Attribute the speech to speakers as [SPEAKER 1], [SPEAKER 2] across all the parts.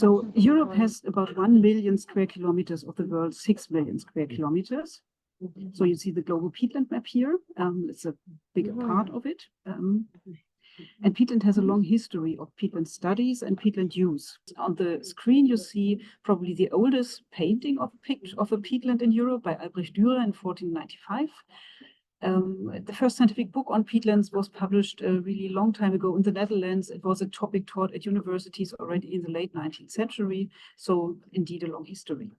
[SPEAKER 1] So Europe has about 1 million square kilometers of the world's 6 million square kilometers. So you see the global peatland map here. It's a bigger part of it. And peatland has a long history of peatland studies and peatland use. On the screen, you see probably the oldest painting of a peatland in Europe by Albrecht Dürer in 1495. The first scientific book on peatlands was published a really long time ago in the Netherlands. It was a topic taught at universities already in the late 19th century. So indeed a long history.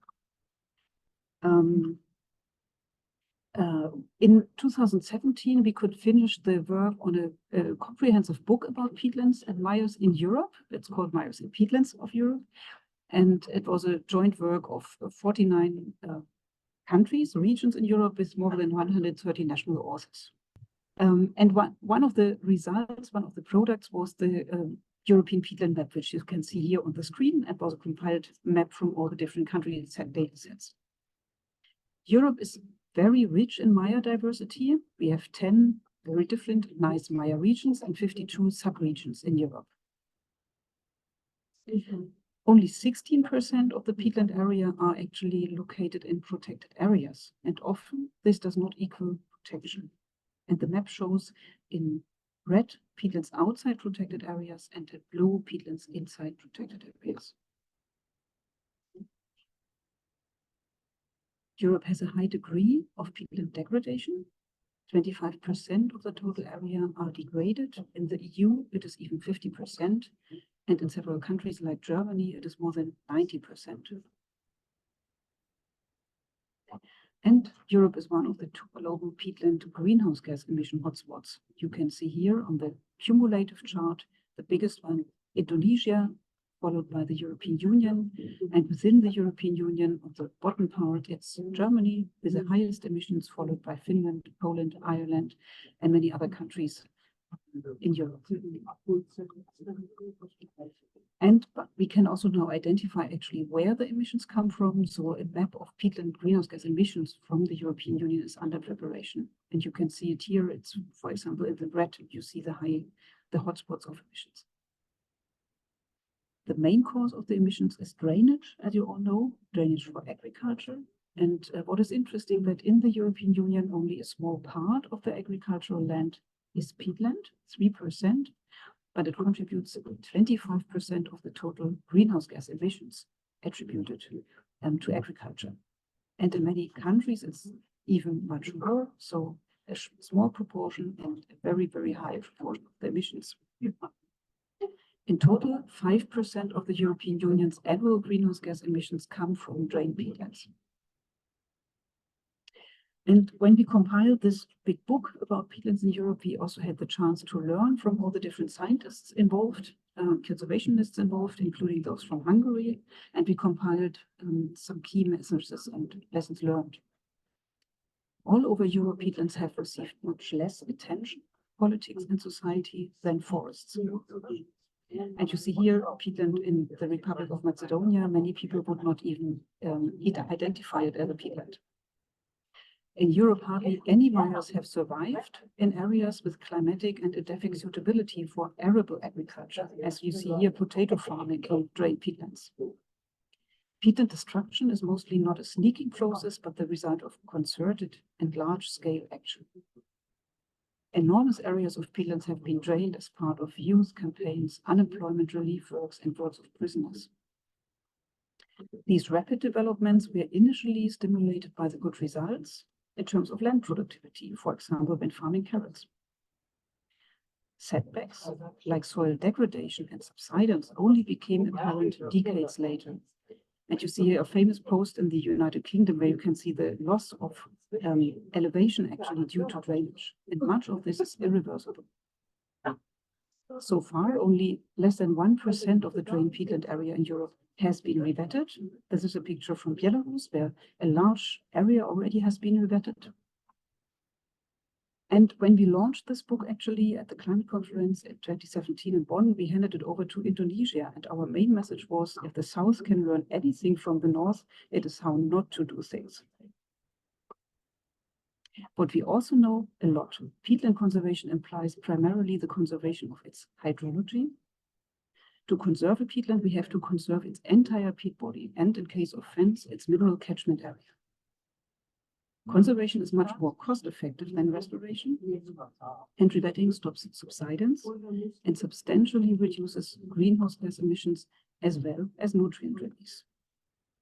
[SPEAKER 1] In 2017, we could finish the work on a comprehensive book about peatlands and mires in Europe. It's called Mires and Peatlands of Europe. And it was a joint work of 49 countries, regions in Europe with more than 130 national authors. And one of the results, one of the products was the European peatland map, which you can see here on the screen. It was a compiled map from all the different country data sets. Europe is very rich in mire diversity. We have 10 very different nice mire regions and 52 subregions in Europe. Only 16% of the peatland area are actually located in protected areas, and often this does not equal protection. And the map shows in red peatlands outside protected areas and in blue peatlands inside protected areas. Europe has a high degree of peatland degradation. 25% of the total area are degraded. In the EU, it is even 50%. And in several countries like Germany, it is more than 90%. And Europe is one of the 2 global peatland greenhouse gas emission hotspots. You can see here on the cumulative chart, the biggest one, Indonesia, followed by the European Union. And within the European Union, on the bottom part, it's Germany with the highest emissions, followed by Finland, Poland, Ireland, and many other countries in Europe. But we can also now identify actually where the emissions come from. So a map of peatland greenhouse gas emissions from the European Union is under preparation. And you can see it here. It's, for example, in the red, you see the hotspots of emissions. The main cause of the emissions is drainage, as you all know, drainage for agriculture. And what is interesting that in the European Union, only a small part of the agricultural land is peatland, 3%, but it contributes 25% of the total greenhouse gas emissions attributed to agriculture. And in many countries, it's even much more, so a small proportion and a very, very high proportion of the emissions. In total, 5% of the European Union's annual greenhouse gas emissions come from drained peatlands. And when we compiled this big book about peatlands in Europe, we also had the chance to learn from all the different scientists involved, conservationists involved, including those from Hungary, and we compiled some key messages and lessons learned. All over Europe, peatlands have received much less attention, politics and society, than forests. And you see here, peatland in the Republic of Macedonia, many people would not even identify it as a peatland. In Europe, hardly any mires have survived in areas with climatic and edaphic suitability for arable agriculture, as you see here, potato farming on drained peatlands. Peatland destruction is mostly not a sneaking process, but the result of concerted and large-scale action. Enormous areas of peatlands have been drained as part of youth campaigns, unemployment relief works, and works of prisoners. These rapid developments were initially stimulated by the good results in terms of land productivity, for example, when farming carrots. Setbacks, like soil degradation and subsidence, only became apparent decades later. And you see here a famous post in the United Kingdom where you can see the loss of elevation actually due to drainage. And much of this is irreversible. So far, only less than 1% of the drained peatland area in Europe has been revetted. This is a picture from Belarus, where a large area already has been revetted. And when we launched this book, actually, at the climate conference in 2017 in Bonn, we handed it over to Indonesia. And our main message was, if the South can learn anything from the North, it is how not to do things. But we also know a lot. Peatland conservation implies primarily the conservation of its hydrology. To conserve a peatland, we have to conserve its entire peat body, and in case of fens, its mineral catchment area. Conservation is much more cost-effective than restoration, and revetting stops subsidence and substantially reduces greenhouse gas emissions as well as nutrient release.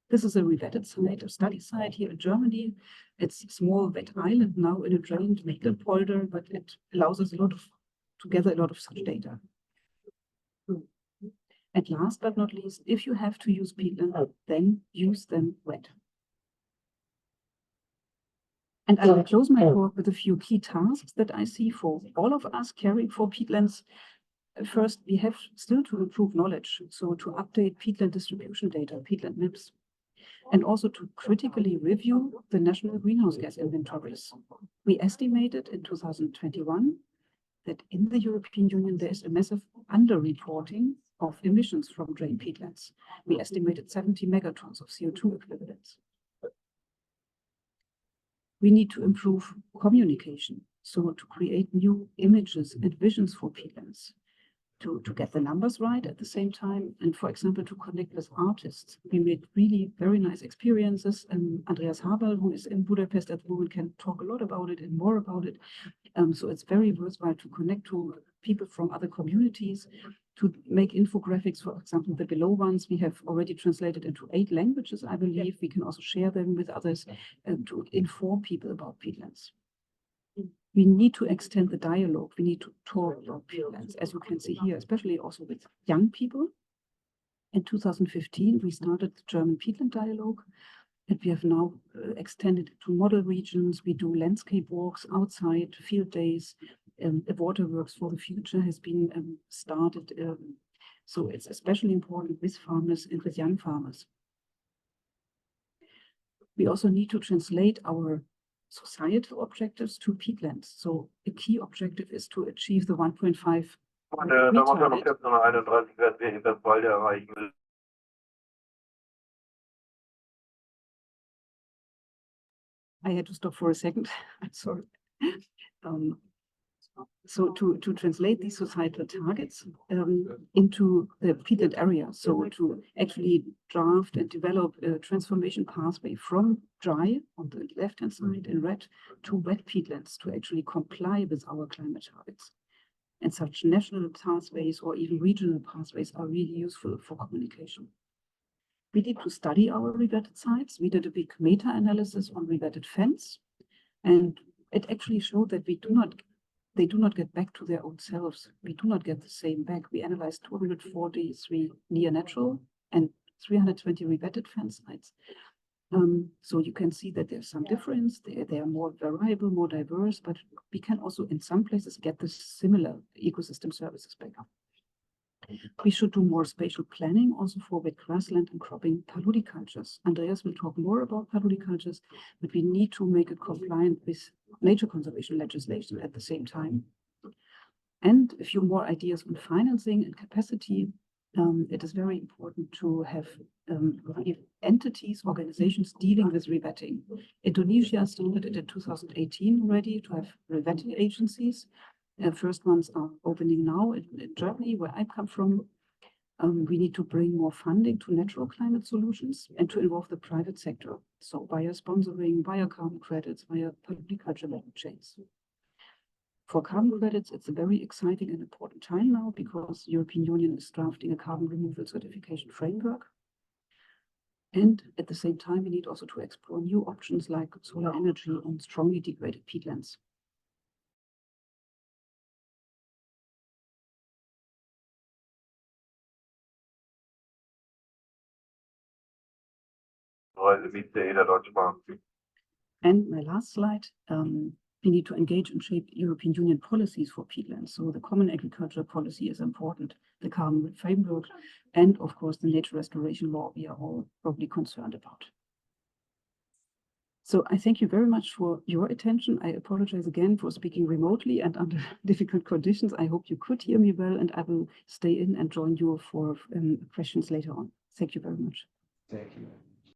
[SPEAKER 1] This is a revetted site, a study site here in Germany. It's a small wet island now in a drained polder, but it allows us to gather a lot of such data. And last but not least, if you have to use peatland, then use them wet. And I will close my talk with a few key tasks that I see for all of us caring for peatlands. First, we have still to improve knowledge, so to update peatland distribution data, peatland maps, and also to critically review the national greenhouse gas inventories. We estimated in 2021 that in the European Union there is a massive underreporting of emissions from drained peatlands. We estimated 70 megatons of CO2 equivalents. We need to improve communication, so to create new images and visions for peatlands, to get the numbers right at the same time, and for example, to connect with artists. We made really very nice experiences, and Andreas Haberl, who is in Budapest at the moment, can talk a lot about it and more about it. So it's very worthwhile to connect to people from other communities, to make infographics, for example, the below ones we have already translated into 8 languages, I believe. We can also share them with others to inform people about peatlands. We need to extend the dialogue. We need to talk about peatlands, as you can see here, especially also with young people. In 2015, we started the German peatland dialogue, and we have now extended it to model regions. We do landscape walks outside, field days. A waterworks for the future has been started. So it's especially important with farmers and with young farmers. We also need to translate our societal objectives to peatlands. So a key objective is to achieve the 1.5. I had to stop for a second. I'm sorry. So to translate these societal targets into the peatland area, so to actually draft and develop a transformation pathway from dry on the left-hand side in red to wet peatlands to actually comply with our climate targets. And such national pathways or even regional pathways are really useful for communication. We need to study our revetted sites. We did a big meta-analysis on revetted fens, and it actually showed that they do not get back to their old selves. We do not get the same back. We analyzed 243 near natural and 320 revetted fen sites. So you can see that there's some difference. They are more variable, more diverse, but we can also in some places get the similar ecosystem services back up. We should do more spatial planning also for wet grassland and cropping paludicultures. Andreas will talk more about paludicultures, but we need to make it compliant with nature conservation legislation at the same time. And a few more ideas on financing and capacity. It is very important to have entities, organizations dealing with revetting. Indonesia started it in 2018 already to have revetting agencies. First ones are opening now in Germany, where I come from. We need to bring more funding to natural climate solutions and to involve the private sector. So via sponsoring, via carbon credits, via paludiculture value chains. For carbon credits, it's a very exciting and important time now because the European Union is drafting a carbon removal certification framework. And at the same time, we need also to explore new options like solar energy on strongly degraded peatlands. And my last slide, we need to engage and shape European Union policies for peatlands. So the common agricultural policy is important, the carbon framework, and of course the nature restoration law we are all probably concerned about. So I thank you very much for your attention. I apologize again for speaking remotely and under difficult conditions. I hope you could hear me well, and I will stay in and join you for questions later on. Thank you very much.
[SPEAKER 2] Thank you.